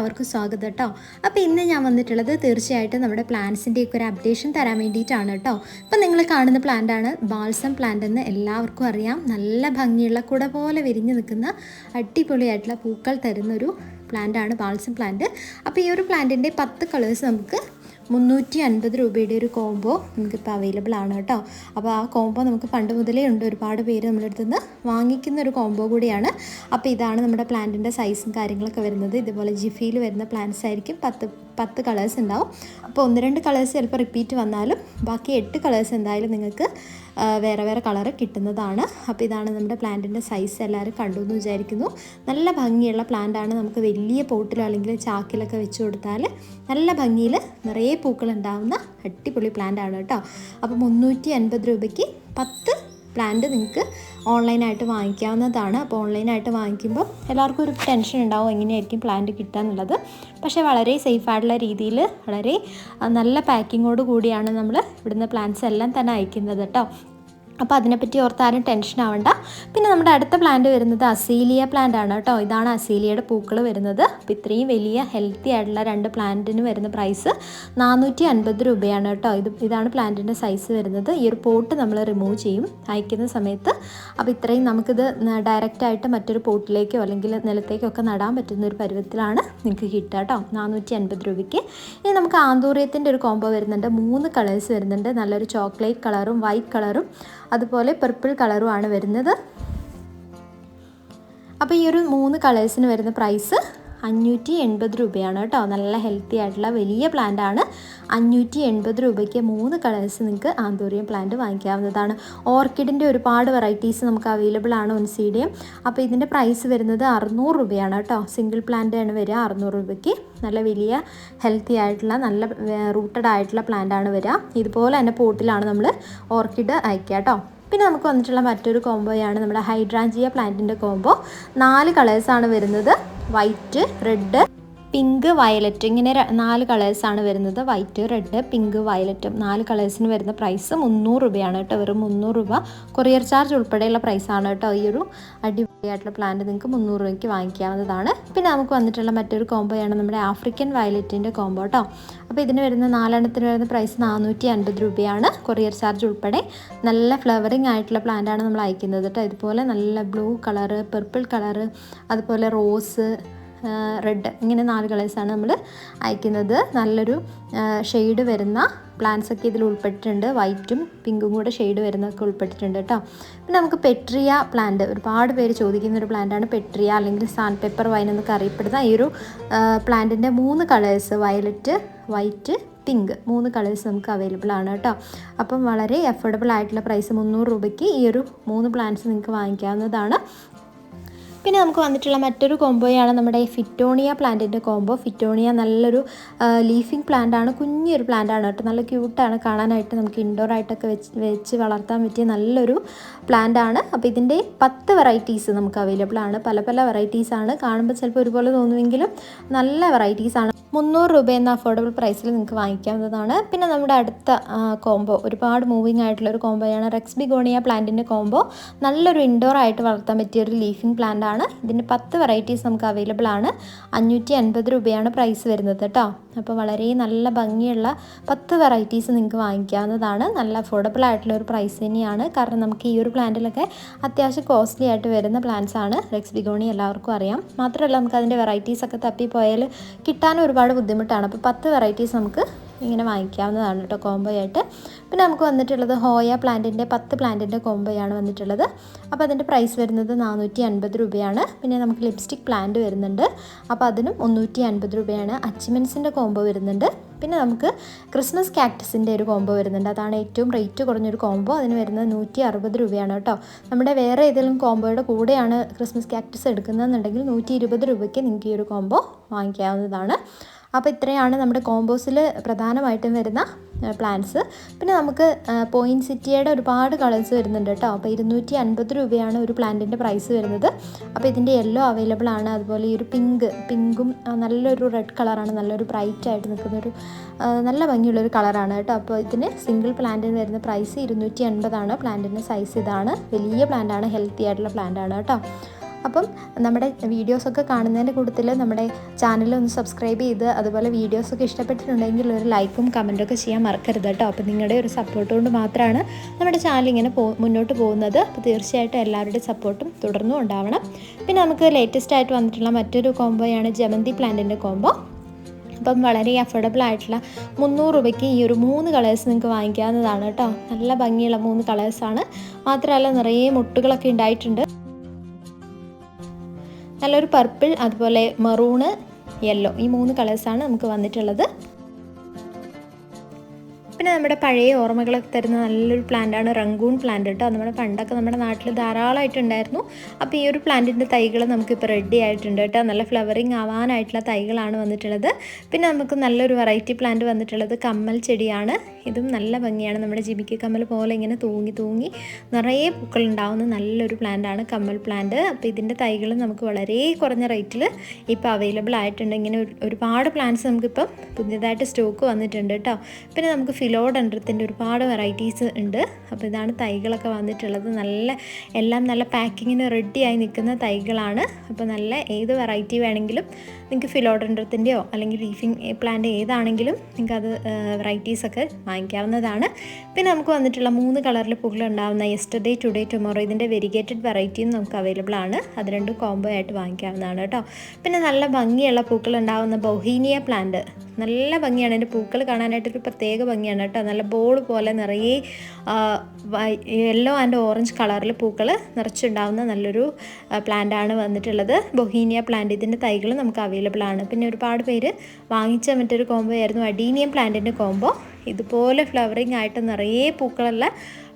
എല്ലാവർക്കും സ്വാഗതം കേട്ടോ. അപ്പോൾ ഇന്ന് ഞാൻ വന്നിട്ടുള്ളത് തീർച്ചയായിട്ടും നമ്മുടെ പ്ലാന്റ്സിൻ്റെയൊക്കെ ഒരു അപ്ഡേഷൻ തരാൻ വേണ്ടിയിട്ടാണ് കേട്ടോ. ഇപ്പം നിങ്ങൾ കാണുന്ന പ്ലാന്റാണ് ബാൾസം പ്ലാന്റ് എന്ന് എല്ലാവർക്കും അറിയാം. നല്ല ഭംഗിയുള്ള കുട പോലെ വിരിഞ്ഞ് നിൽക്കുന്ന അടിപൊളിയായിട്ടുള്ള പൂക്കൾ തരുന്നൊരു പ്ലാന്റാണ് ബാൾസം പ്ലാന്റ്. അപ്പോൾ ഈ ഒരു പ്ലാന്റിൻ്റെ 10 കളേഴ്സ് നമുക്ക് 350 രൂപയുടെ ഒരു കോംബോ നമുക്കിപ്പോൾ അവൈലബിൾ ആണ് കേട്ടോ. അപ്പോൾ ആ കോംബോ നമുക്ക് പണ്ട് മുതലേ ഉണ്ട്, ഒരുപാട് പേര് നമ്മുടെ അടുത്ത് നിന്ന് വാങ്ങിക്കുന്ന ഒരു കോംബോ കൂടിയാണ്. അപ്പോൾ ഇതാണ് നമ്മുടെ പ്ലാന്റിൻ്റെ സൈസും കാര്യങ്ങളൊക്കെ വരുന്നത്. ഇതുപോലെ ജിഫിയിൽ വരുന്ന പ്ലാന്റ്സ് ആയിരിക്കും. 10 കളേഴ്സ് ഉണ്ടാവും. അപ്പോൾ 1-2 കളേഴ്സ് ചിലപ്പോൾ റിപ്പീറ്റ് വന്നാലും ബാക്കി 8 കളേഴ്സ് എന്തായാലും നിങ്ങൾക്ക് വേറെ വേറെ കളറ് കിട്ടുന്നതാണ്. അപ്പോൾ ഇതാണ് നമ്മുടെ പ്ലാന്റിൻ്റെ സൈസ്. എല്ലാവരും കണ്ടു എന്ന് വിചാരിക്കുന്നു. നല്ല ഭംഗിയുള്ള പ്ലാന്റാണ്. നമുക്ക് വലിയ പോട്ടിലോ അല്ലെങ്കിൽ ചാക്കിലൊക്കെ വെച്ച് കൊടുത്താൽ നല്ല ഭംഗിയിൽ നിറയെ പൂക്കൾ ഉണ്ടാകുന്ന അടിപൊളി പ്ലാന്റാണ് കേട്ടോ. അപ്പോൾ 350 രൂപയ്ക്ക് 10 പ്ലാന്റ് നിങ്ങൾക്ക് ഓൺലൈനായിട്ട് വാങ്ങിക്കാവുന്നതാണ്. അപ്പോൾ ഓൺലൈനായിട്ട് വാങ്ങിക്കുമ്പോൾ എല്ലാവർക്കും ഒരു ടെൻഷൻ ഉണ്ടാവും എങ്ങനെയായിരിക്കും പ്ലാന്റ് കിട്ടുക എന്നുള്ളത്. പക്ഷേ വളരെ സേഫായിട്ടുള്ള രീതിയിൽ വളരെ നല്ല പാക്കിങ്ങോട് കൂടിയാണ് നമ്മൾ ഇവിടുന്ന് പ്ലാന്റ്സ് എല്ലാം തന്നെ അയക്കുന്നത് കേട്ടോ. അപ്പോൾ അതിനെപ്പറ്റി ഓർത്താരും ടെൻഷൻ ആവണ്ട. പിന്നെ നമ്മുടെ അടുത്ത പ്ലാന്റ് വരുന്നത് അസീലിയ പ്ലാന്റ് ആണ് കേട്ടോ. ഇതാണ് അസീലിയയുടെ പൂക്കൾ വരുന്നത്. അപ്പോൾ ഇത്രയും വലിയ ഹെൽത്തി ആയിട്ടുള്ള 2 പ്ലാന്റിന് വരുന്ന പ്രൈസ് 450 രൂപയാണ് കേട്ടോ. ഇതാണ് പ്ലാന്റിൻ്റെ സൈസ് വരുന്നത്. ഈ ഒരു പോട്ട് നമ്മൾ റിമൂവ് ചെയ്യും അയക്കുന്ന സമയത്ത്. അപ്പോൾ ഇത്രയും നമുക്കിത് ഡയറക്റ്റായിട്ട് മറ്റൊരു പോട്ടിലേക്കോ അല്ലെങ്കിൽ നിലത്തേക്കോ ഒക്കെ നടാൻ പറ്റുന്ന ഒരു പരുവത്തിലാണ് നിങ്ങൾക്ക് കിട്ടുക കേട്ടോ. 450 രൂപയ്ക്ക്. ഇനി നമുക്ക് ആന്തൂറിയത്തിൻ്റെ ഒരു കോംബോ വരുന്നുണ്ട്. 3 കളേഴ്സ് വരുന്നുണ്ട്. നല്ലൊരു ചോക്ലേറ്റ് കളറും വൈറ്റ് കളറും അതുപോലെ പർപ്പിൾ കളറുമാണ് വരുന്നത്. അപ്പോൾ ഈ ഒരു 3 കളേഴ്സിന് വരുന്ന പ്രൈസ് 580 രൂപയാണ് കേട്ടോ. നല്ല ഹെൽത്തി ആയിട്ടുള്ള വലിയ പ്ലാന്റാണ്. 580 രൂപയ്ക്ക് 3 കളേഴ്സ് നിങ്ങൾക്ക് ആന്തൂറിയം പ്ലാന്റ് വാങ്ങിക്കാവുന്നതാണ്. ഓർക്കിഡിൻ്റെ ഒരുപാട് വെറൈറ്റീസ് നമുക്ക് അവൈലബിൾ ആണ് ഒൻസീഡിയം. അപ്പോൾ ഇതിൻ്റെ പ്രൈസ് വരുന്നത് 600 രൂപയാണ് കേട്ടോ. സിംഗിൾ പ്ലാന്റ് ആണ് വരിക 600 രൂപയ്ക്ക്. നല്ല വലിയ ഹെൽത്തി ആയിട്ടുള്ള നല്ല റൂട്ടഡ് ആയിട്ടുള്ള പ്ലാന്റാണ് വരിക. ഇതുപോലെ തന്നെ പോട്ടിലാണ് നമ്മൾ ഓർക്കിഡ് അയക്കുക കേട്ടോ. പിന്നെ നമുക്ക് വന്നിട്ടുള്ള മറ്റൊരു കോംബോയാണ് നമ്മുടെ ഹൈഡ്രാഞ്ചിയ പ്ലാന്റിൻ്റെ കോംബോ. 4 കളേഴ്സാണ് വരുന്നത്. White, red, pink, violet. ഇങ്ങനെ 4 കളേഴ്സാണ് വരുന്നത്. വൈറ്റ്, റെഡ്, പിങ്ക്, വയലറ്റും 4 കളേഴ്സിന് വരുന്ന പ്രൈസ് 300 രൂപയാണ് കേട്ടോ. വെറും 300 രൂപ. കൊറിയർ ചാർജ് ഉൾപ്പെടെയുള്ള പ്രൈസാണ് കേട്ടോ. ഈ ഒരു അടിപൊളിയായിട്ടുള്ള പ്ലാന്റ് നിങ്ങൾക്ക് 300 രൂപയ്ക്ക് വാങ്ങിക്കാവുന്നതാണ്. പിന്നെ നമുക്ക് വന്നിട്ടുള്ള മറ്റൊരു കോംബോയാണ് നമ്മുടെ ആഫ്രിക്കൻ വയലറ്റിൻ്റെ കോംബോ കേട്ടോ. അപ്പോൾ ഇതിന് വരുന്ന 4 എണ്ണത്തിന് വരുന്ന പ്രൈസ് 450 രൂപയാണ് കൊറിയർ ചാർജ് ഉൾപ്പെടെ. നല്ല ഫ്ലവറിങ് ആയിട്ടുള്ള പ്ലാന്റാണ് നമ്മൾ അയക്കുന്നത് കേട്ടോ. ഇതുപോലെ നല്ല ബ്ലൂ കളറ്, പർപ്പിൾ കളറ്, അതുപോലെ റോസ്, റെഡ്, ഇങ്ങനെ 4 കളേഴ്സാണ് നമ്മൾ അയക്കുന്നത്. നല്ലൊരു ഷെയ്ഡ് വരുന്ന പ്ലാന്റ്സൊക്കെ ഇതിൽ ഉൾപ്പെട്ടിട്ടുണ്ട്. വൈറ്റും പിങ്കും കൂടെ ഷെയ്ഡ് വരുന്നതൊക്കെ ഉൾപ്പെട്ടിട്ടുണ്ട് കേട്ടോ. പിന്നെ നമുക്ക് പെട്രിയ പ്ലാന്റ്, ഒരുപാട് പേര് ചോദിക്കുന്ന ഒരു പ്ലാന്റാണ് പെട്രിയ അല്ലെങ്കിൽ സാൻഡ് പെപ്പർ വൈൻ എന്നൊക്കെ അറിയപ്പെടുന്ന ഈ ഒരു പ്ലാന്റിൻ്റെ 3 colours violet, white, pink 3 colours നമുക്ക് അവൈലബിൾ ആണ് കേട്ടോ. അപ്പം വളരെ അഫോർഡബിൾ ആയിട്ടുള്ള പ്രൈസ് 300 രൂപയ്ക്ക് ഈ ഒരു 3 പ്ലാന്റ്സ് നിങ്ങൾക്ക് വാങ്ങിക്കാവുന്നതാണ്. പിന്നെ നമുക്ക് വന്നിട്ടുള്ള മറ്റൊരു കോംബോയാണ് നമ്മുടെ ഫിറ്റോണിയ പ്ലാന്റിൻ്റെ കോംബോ. ഫിറ്റോണിയ നല്ലൊരു ലീഫിങ് പ്ലാന്റാണ്. കുഞ്ഞൊരു പ്ലാന്റാണ് കേട്ടോ. നല്ല ക്യൂട്ടാണ് കാണാനായിട്ട്. നമുക്ക് ഇൻഡോർ ആയിട്ടൊക്കെ വെച്ച് വളർത്താൻ പറ്റിയ നല്ലൊരു പ്ലാന്റാണ്. അപ്പോൾ ഇതിൻ്റെ 10 വെറൈറ്റീസ് നമുക്ക് അവൈലബിൾ ആണ്. പല പല വെറൈറ്റീസാണ്. കാണുമ്പോൾ ചിലപ്പോൾ ഒരുപോലെ തോന്നുമെങ്കിലും നല്ല വെറൈറ്റീസാണ്. 300 രൂപ എന്ന അഫോർഡബിൾ പ്രൈസിൽ നിങ്ങൾക്ക് വാങ്ങിക്കാവുന്നതാണ്. പിന്നെ നമ്മുടെ അടുത്ത കോംബോ ഒരുപാട് മൂവിങ് ആയിട്ടുള്ളൊരു കോംബോയാണ് റെക്സ് ബിഗോണിയ പ്ലാന്റിൻ്റെ കോംബോ. നല്ലൊരു ഇൻഡോർ ആയിട്ട് വളർത്താൻ പറ്റിയ ഒരു ലീഫിംഗ് പ്ലാന്റ് ആണ്. ഇതിൻ്റെ 10 വെറൈറ്റീസ് നമുക്ക് അവൈലബിൾ ആണ്. 550 രൂപയാണ് പ്രൈസ് വരുന്നത് കേട്ടോ. അപ്പോൾ വളരെ നല്ല ഭംഗിയുള്ള 10 വെറൈറ്റീസ് നിങ്ങൾക്ക് വാങ്ങിക്കാവുന്നതാണ്. നല്ല അഫോർഡബിൾ ആയിട്ടുള്ള ഒരു പ്രൈസ് തന്നെയാണ്. കാരണം നമുക്ക് ഈ ഒരു പ്ലാന്റിലൊക്കെ അത്യാവശ്യം കോസ്റ്റ്ലി ആയിട്ട് വരുന്ന പ്ലാന്റ്സ് ആണ് റെക്സ് ബിഗോണി, എല്ലാവർക്കും അറിയാം. മാത്രമല്ല നമുക്ക് അതിൻ്റെ വെറൈറ്റീസൊക്കെ തപ്പിപ്പോയാൽ കിട്ടാൻ ഒരുപാട് ബുദ്ധിമുട്ടാണ്. അപ്പോൾ 10 വെറൈറ്റീസ് നമുക്ക് ഇങ്ങനെ വാങ്ങിക്കാവുന്നതാണ് കേട്ടോ കോംബോ ആയിട്ട്. പിന്നെ നമുക്ക് വന്നിട്ടുള്ളത് ഹോയ പ്ലാന്റിൻ്റെ 10 പ്ലാന്റിൻ്റെ കോംബോയാണ് വന്നിട്ടുള്ളത്. അപ്പോൾ അതിൻ്റെ പ്രൈസ് വരുന്നത് 450 രൂപയാണ്. പിന്നെ നമുക്ക് ലിപ്സ്റ്റിക് പ്ലാന്റ് വരുന്നുണ്ട്. അപ്പോൾ അതിനും 350 രൂപയാണ്. അച്ചിമെൻസിൻ്റെ കോംബോ വരുന്നുണ്ട്. പിന്നെ നമുക്ക് ക്രിസ്മസ് കാക്ടസിൻ്റെ ഒരു കോംബോ വരുന്നുണ്ട്. അതാണ് ഏറ്റവും റേറ്റ് കുറഞ്ഞൊരു കോംബോ. അതിന് വരുന്നത് 160 രൂപയാണ് കേട്ടോ. നമ്മുടെ വേറെ ഏതെങ്കിലും കോംബോയുടെ കൂടെയാണ് ക്രിസ്മസ് കാക്ടസ് എടുക്കുന്നതെന്നുണ്ടെങ്കിൽ 120 രൂപയ്ക്ക് നിങ്ങൾക്ക് ഈ ഒരു കോംബോ വാങ്ങിക്കാവുന്നതാണ്. അപ്പോൾ ഇത്രയാണ് നമ്മുടെ കോംബോസിൽ പ്രധാനമായിട്ടും വരുന്ന പ്ലാന്റ്സ്. പിന്നെ നമുക്ക് പോയിൻസിറ്റിയുടെ ഒരുപാട് കളേഴ്സ് വരുന്നുണ്ട് കേട്ടോ. അപ്പോൾ 250 രൂപയാണ് ഒരു പ്ലാന്റിൻ്റെ പ്രൈസ് വരുന്നത്. അപ്പോൾ ഇതിൻ്റെ യെല്ലോ അവൈലബിൾ ആണ്. അതുപോലെ ഈ ഒരു പിങ്കും നല്ലൊരു റെഡ് കളറാണ്. നല്ലൊരു ബ്രൈറ്റ് ആയിട്ട് നിൽക്കുന്നൊരു നല്ല ഭംഗിയുള്ളൊരു കളറാണ് കേട്ടോ. അപ്പോൾ ഇതിന് സിംഗിൾ പ്ലാന്റിന് വരുന്ന പ്രൈസ് 280 ആണ്. പ്ലാന്റിൻ്റെ സൈസ് ഇതാണ്. വലിയ പ്ലാന്റാണ്, ഹെൽത്തി ആയിട്ടുള്ള പ്ലാന്റാണ് കേട്ടോ. അപ്പം നമ്മുടെ വീഡിയോസൊക്കെ കാണുന്നതിൻ്റെ കൂട്ടത്തിൽ നമ്മുടെ ചാനലൊന്ന് സബ്സ്ക്രൈബ് ചെയ്ത് അതുപോലെ വീഡിയോസൊക്കെ ഇഷ്ടപ്പെട്ടിട്ടുണ്ടെങ്കിൽ ഒരു ലൈക്കും കമൻറ്റൊക്കെ ചെയ്യാൻ മറക്കരുത് കേട്ടോ. അപ്പോൾ നിങ്ങളുടെ ഒരു സപ്പോർട്ട് കൊണ്ട് മാത്രമാണ് നമ്മുടെ ചാനൽ ഇങ്ങനെ മുന്നോട്ട് പോകുന്നത്. അപ്പോൾ തീർച്ചയായിട്ടും എല്ലാവരുടെയും സപ്പോർട്ടും തുടർന്നും ഉണ്ടാവണം. പിന്നെ നമുക്ക് ലേറ്റസ്റ്റ് ആയിട്ട് വന്നിട്ടുള്ള മറ്റൊരു കോംബോയാണ് ജമന്തി പ്ലാന്റിൻ്റെ കോംബോ. അപ്പം വളരെ അഫോർഡബിൾ ആയിട്ടുള്ള 300 രൂപയ്ക്ക് ഈ ഒരു 3 കളേഴ്സ് നിങ്ങൾക്ക് വാങ്ങിക്കാവുന്നതാണ് കേട്ടോ. നല്ല ഭംഗിയുള്ള 3 കളേഴ്സാണ്. മാത്രമല്ല നിറയെ മുട്ടുകളൊക്കെ ഉണ്ടായിട്ടുണ്ട്. നല്ലൊരു പർപ്പിൾ, അതുപോലെ മെറൂണ്, യെല്ലോ, ഈ 3 കളേഴ്സാണ് നമുക്ക് വന്നിട്ടുള്ളത്. പിന്നെ നമ്മുടെ പഴയ ഓർമ്മകളൊക്കെ തരുന്ന നല്ലൊരു പ്ലാന്റാണ് റംഗൂൺ പ്ലാന്റ് കേട്ടോ. നമ്മുടെ പണ്ടൊക്കെ നമ്മുടെ നാട്ടിൽ ധാരാളമായിട്ടുണ്ടായിരുന്നു. അപ്പോൾ ഈ ഒരു പ്ലാന്റിൻ്റെ തൈകൾ നമുക്കിപ്പോൾ റെഡി ആയിട്ടുണ്ട് കേട്ടോ. നല്ല ഫ്ലവറിങ് ആവാനായിട്ടുള്ള തൈകളാണ് വന്നിട്ടുള്ളത്. പിന്നെ നമുക്ക് നല്ലൊരു വെറൈറ്റി പ്ലാന്റ് വന്നിട്ടുള്ളത് കമ്മൽ ചെടിയാണ്. ഇതും നല്ല ഭംഗിയാണ്. നമ്മുടെ ജിമിക്ക് കമ്മൽ പോലെ ഇങ്ങനെ തൂങ്ങി നിറയെ പൂക്കൾ ഉണ്ടാവുന്ന നല്ലൊരു പ്ലാന്റാണ് കമ്മൽ പ്ലാന്റ്. അപ്പോൾ ഇതിൻ്റെ തൈകൾ നമുക്ക് വളരെ കുറഞ്ഞ റേറ്റിൽ ഇപ്പോൾ അവൈലബിൾ ആയിട്ടുണ്ട്. ഇങ്ങനെ ഒരുപാട് പ്ലാന്റ്സ് നമുക്കിപ്പം പുതിയതായിട്ട് സ്റ്റോക്ക് വന്നിട്ടുണ്ട് കേട്ടോ. പിന്നെ നമുക്ക് ഫിലോഡെൻഡ്രത്തിൻ്റെ ഒരുപാട് വെറൈറ്റീസ് ഉണ്ട്. അപ്പോൾ ഇതാണ് തൈകളൊക്കെ വന്നിട്ടുള്ളത്. എല്ലാം നല്ല പാക്കിങ്ങിന് റെഡിയായി നിൽക്കുന്ന തൈകളാണ്. അപ്പോൾ നല്ല ഏത് വെറൈറ്റി വേണമെങ്കിലും നിങ്ങൾക്ക് ഫിലോഡെൻഡ്രത്തിൻ്റെയോ അല്ലെങ്കിൽ ലീഫിംഗ് പ്ലാന്റ് ഏതാണെങ്കിലും നിങ്ങൾക്കത് വെറൈറ്റീസൊക്കെ വാങ്ങിക്കാവുന്നതാണ്. പിന്നെ നമുക്ക് വന്നിട്ടുള്ള 3 കളറിൽ പൂക്കൾ ഉണ്ടാകുന്ന യെസ്റ്റർഡേ ടുഡേ ടുമോറോ, ഇതിൻ്റെ വെരിഗേറ്റഡ് വെറൈറ്റിയും നമുക്ക് അവൈലബിൾ ആണ്. അത് രണ്ടും കോംബോ ആയിട്ട് വാങ്ങിക്കാവുന്നതാണ് കേട്ടോ. പിന്നെ നല്ല ഭംഗിയുള്ള പൂക്കൾ ഉണ്ടാകുന്ന ബൊഹീനിയ പ്ലാന്റ്, നല്ല ഭംഗിയാണ്. അതിൻ്റെ പൂക്കൾ കാണാനായിട്ടൊരു പ്രത്യേക ഭംഗിയാണ് കേട്ടോ. നല്ല ബോൾ പോലെ നിറയെ യെല്ലോ ആൻഡ് ഓറഞ്ച് കളറിൽ പൂക്കൾ നിറച്ചുണ്ടാകുന്ന നല്ലൊരു പ്ലാന്റാണ് വന്നിട്ടുള്ളത്, ബൊഹീനിയ പ്ലാന്റ്. ഇതിൻ്റെ തൈകൾ നമുക്ക് അവൈലബിൾ ആണ്. പിന്നെ ഒരുപാട് പേര് വാങ്ങിച്ച മറ്റൊരു കോംബോ ആയിരുന്നു അഡീനിയം പ്ലാന്റിൻ്റെ കോംബോ. ഇതുപോലെ ഫ്ലവറിങ് ആയിട്ട് നിറയെ പൂക്കളുള്ള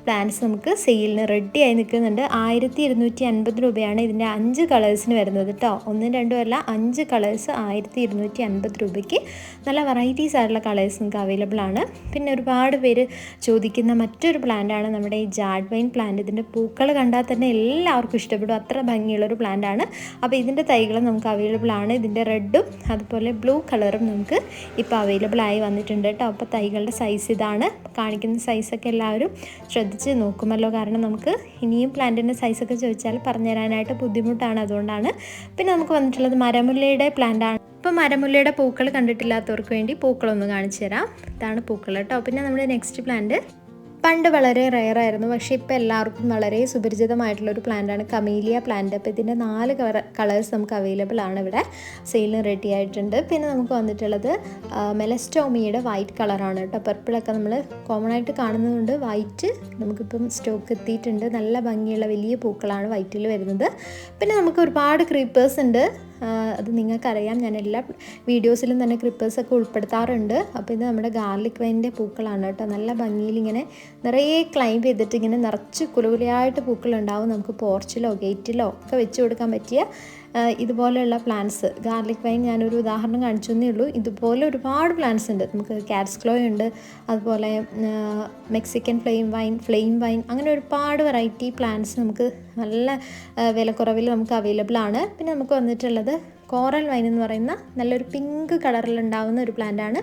പ്ലാന്റ്സ് നമുക്ക് സെയിലിന് റെഡിയായി നിൽക്കുന്നുണ്ട്. 1250 രൂപയാണ് ഇതിൻ്റെ 5 കളേഴ്സിന് വരുന്നത് കേട്ടോ. 1, 2 അല്ല, 5 കളേഴ്സ് 1250 രൂപയ്ക്ക് നല്ല വെറൈറ്റീസ് ആയിട്ടുള്ള കളേഴ്സ് നമുക്ക് അവൈലബിൾ ആണ്. പിന്നെ ഒരുപാട് പേര് ചോദിക്കുന്ന മറ്റൊരു പ്ലാന്റാണ് നമ്മുടെ ഈ ജാഡ് വൈൻ പ്ലാന്റ്. ഇതിൻ്റെ പൂക്കൾ കണ്ടാൽ തന്നെ എല്ലാവർക്കും ഇഷ്ടപ്പെടും, അത്ര ഭംഗിയുള്ളൊരു പ്ലാന്റാണ്. അപ്പോൾ ഇതിൻ്റെ തൈകൾ നമുക്ക് അവൈലബിൾ ആണ്. ഇതിൻ്റെ റെഡും അതുപോലെ ബ്ലൂ കളറും നമുക്ക് ഇപ്പോൾ അവൈലബിൾ ആയി വന്നിട്ടുണ്ട് കേട്ടോ. അപ്പോൾ തൈകളുടെ സൈസ് ഇതാണ്. കാണിക്കുന്ന സൈസൊക്കെ എല്ലാവരും ശ്രദ്ധിച്ച് നോക്കുമല്ലോ, കാരണം നമുക്ക് ഇനിയും പ്ലാന്റിൻ്റെ സൈസൊക്കെ ചോദിച്ചാൽ പറഞ്ഞു തരാനായിട്ട് ബുദ്ധിമുട്ടാണ്, അതുകൊണ്ടാണ്. പിന്നെ നമുക്ക് വന്നിട്ടുള്ളത് മരമുല്ലയുടെ പ്ലാന്റാണ്. ഇപ്പോൾ മരമുല്ലയുടെ പൂക്കൾ കണ്ടിട്ടില്ലാത്തവർക്ക് വേണ്ടി പൂക്കളൊന്ന് കാണിച്ചു തരാം. ഇതാണ് പൂക്കൾ കേട്ടോ. പിന്നെ നമ്മുടെ നെക്സ്റ്റ് പ്ലാന്റ് പണ്ട് വളരെ റെയർ ആയിരുന്നു, പക്ഷേ ഇപ്പോൾ എല്ലാവർക്കും വളരെ സുപരിചിതമായിട്ടുള്ളൊരു പ്ലാന്റാണ് കമീലിയ പ്ലാന്റ്. അപ്പോൾ ഇതിൻ്റെ 4 കളേഴ്സ് നമുക്ക് അവൈലബിൾ ആണ്, ഇവിടെ സെയിലിന് റെഡി ആയിട്ടുണ്ട്. പിന്നെ നമുക്ക് വന്നിട്ടുള്ളത് മെലസ്റ്റോമിയുടെ വൈറ്റ് കളറാണ് കേട്ടോ. പർപ്പിളൊക്കെ നമ്മൾ കോമൺ ആയിട്ട് കാണുന്നതുകൊണ്ട് വൈറ്റ് നമുക്കിപ്പം സ്റ്റോക്ക് എത്തിയിട്ടുണ്ട്. നല്ല ഭംഗിയുള്ള വലിയ പൂക്കളാണ് വൈറ്റിൽ വരുന്നത്. പിന്നെ നമുക്ക് ഒരുപാട് ക്രീപ്പേഴ്സ് ഉണ്ട്. അത് നിങ്ങൾക്കറിയാം, ഞാൻ എല്ലാ വീഡിയോസിലും തന്നെ ക്രിപ്പേഴ്സൊക്കെ ഉൾപ്പെടുത്താറുണ്ട്. അപ്പോൾ ഇത് നമ്മുടെ ഗാർലിക് വൈനിൻ്റെ പൂക്കളാണ് കേട്ടോ. നല്ല ഭംഗിയിൽ ഇങ്ങനെ നിറയെ ക്ലൈംബ് ചെയ്തിട്ട് ഇങ്ങനെ നിറച്ച് കുലുകുലിയായിട്ട് പൂക്കളുണ്ടാവും. നമുക്ക് പോർച്ചിലോ ഗേറ്റിലോ ഒക്കെ വെച്ച് കൊടുക്കാൻ പറ്റിയ ഇതുപോലെയുള്ള പ്ലാന്റ്സ്. ഗാർലിക് വൈൻ ഞാനൊരു ഉദാഹരണം കാണിച്ചു എന്നേ ഉള്ളൂ. ഇതുപോലെ ഒരുപാട് പ്ലാന്റ്സ് ഉണ്ട്. നമുക്ക് കാറ്റ്സ്ക്ലോ ഉണ്ട്, അതുപോലെ മെക്സിക്കൻ ഫ്ലെയിം വൈൻ, അങ്ങനെ ഒരുപാട് വെറൈറ്റി പ്ലാന്റ്സ് നമുക്ക് നല്ല വിലക്കുറവിൽ നമുക്ക് അവൈലബിൾ ആണ്. പിന്നെ നമുക്ക് വന്നിട്ടുള്ളത് കോറൽ വൈൻ എന്ന് പറയുന്ന നല്ലൊരു പിങ്ക് കളറിലുണ്ടാവുന്ന ഒരു പ്ലാന്റാണ്.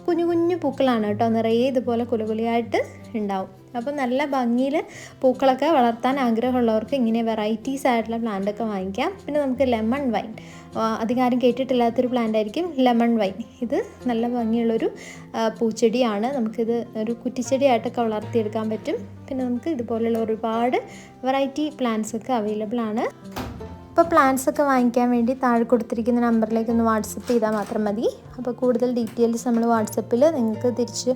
കുഞ്ഞു കുഞ്ഞു പൂക്കളാണ് കേട്ടോ. നിറയെ ഇതുപോലെ കുലുകുലിയായിട്ട് ഉണ്ടാവും. അപ്പം നല്ല ഭംഗിയിൽ പൂക്കളൊക്കെ വളർത്താൻ ആഗ്രഹമുള്ളവർക്ക് ഇങ്ങനെ വെറൈറ്റീസ് ആയിട്ടുള്ള പ്ലാന്റൊക്കെ വാങ്ങിക്കാം. പിന്നെ നമുക്ക് ലെമൺ വൈൻ, അധികാരം കേട്ടിട്ടില്ലാത്തൊരു പ്ലാന്റ് ആയിരിക്കും ലെമൺ വൈൻ. ഇത് നല്ല ഭംഗിയുള്ളൊരു പൂച്ചെടിയാണ്. നമുക്കിത് ഒരു കുറ്റിച്ചെടിയായിട്ടൊക്കെ വളർത്തിയെടുക്കാൻ പറ്റും. പിന്നെ നമുക്ക് ഇതുപോലെയുള്ള ഒരുപാട് വെറൈറ്റി പ്ലാന്റ്സൊക്കെ അവൈലബിൾ ആണ്. ഇപ്പോൾ പ്ലാൻസൊക്കെ വാങ്ങിക്കാൻ വേണ്ടി താഴെ കൊടുത്തിരിക്കുന്ന നമ്പറിലേക്ക് ഒന്ന് വാട്സപ്പ് ചെയ്താൽ മാത്രം മതി. അപ്പോൾ കൂടുതൽ ഡീറ്റെയിൽസ് നമ്മൾ വാട്സപ്പിൽ നിങ്ങൾക്ക് തിരിച്ച്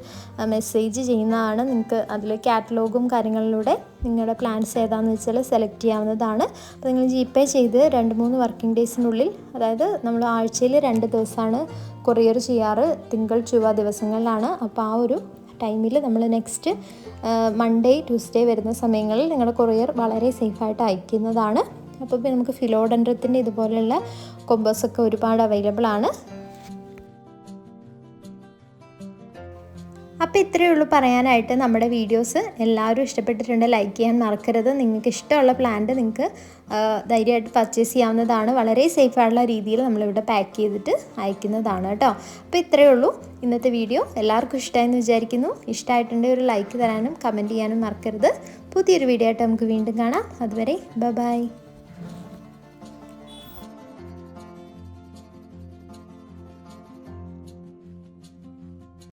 മെസ്സേജ് ചെയ്യുന്നതാണ്. നിങ്ങൾക്ക് അതിൽ കാറ്റലോഗും കാര്യങ്ങളിലൂടെ നിങ്ങളുടെ പ്ലാൻസ് ഏതാണെന്ന് വെച്ചാൽ സെലക്ട് ചെയ്യാവുന്നതാണ്. അപ്പോൾ നിങ്ങൾ GPay ചെയ്ത് 2-3 വർക്കിംഗ് ഡേയ്സിനുള്ളിൽ, അതായത് നമ്മൾ ആഴ്ചയിൽ 2 ദിവസമാണ് കൊറിയർ ചെയ്യാറ്, തിങ്കൾ ചൊവ്വ ദിവസങ്ങളിലാണ്. അപ്പോൾ ആ ഒരു ടൈമിൽ നമ്മൾ നെക്സ്റ്റ് മൺഡേ ട്യൂസ്ഡേ വരുന്ന സമയങ്ങളിൽ നിങ്ങളുടെ കൊറിയർ വളരെ സേഫായിട്ട് അയക്കുന്നതാണ്. അപ്പോൾ നമുക്ക് ഫിലോഡെൻഡ്രത്തിൻ്റെ ഇതുപോലെയുള്ള കൊമ്പേഴ്സൊക്കെ ഒരുപാട് അവൈലബിൾ ആണ്. അപ്പോൾ ഇത്രയേ ഉള്ളൂ പറയാനായിട്ട്. നമ്മുടെ വീഡിയോസ് എല്ലാവരും ഇഷ്ടപ്പെട്ടിട്ടുണ്ട്, ലൈക്ക് ചെയ്യാൻ മറക്കരുത്. നിങ്ങൾക്ക് ഇഷ്ടമുള്ള പ്ലാന്റ് നിങ്ങൾക്ക് ധൈര്യമായിട്ട് പർച്ചേസ് ചെയ്യാവുന്നതാണ്. വളരെ സേഫായിട്ടുള്ള രീതിയിൽ നമ്മളിവിടെ പാക്ക് ചെയ്തിട്ട് അയക്കുന്നതാണ് കേട്ടോ. അപ്പോൾ ഇത്രയേ ഉള്ളൂ ഇന്നത്തെ വീഡിയോ. എല്ലാവർക്കും ഇഷ്ടമായെന്ന് വിചാരിക്കുന്നു. ഇഷ്ടമായിട്ടുണ്ടെങ്കിൽ ഒരു ലൈക്ക് തരാനും കമൻറ്റ് ചെയ്യാനും മറക്കരുത്. പുതിയൊരു വീഡിയോ ആയിട്ട് നമുക്ക് വീണ്ടും കാണാം. അതുവരെ ബൈ.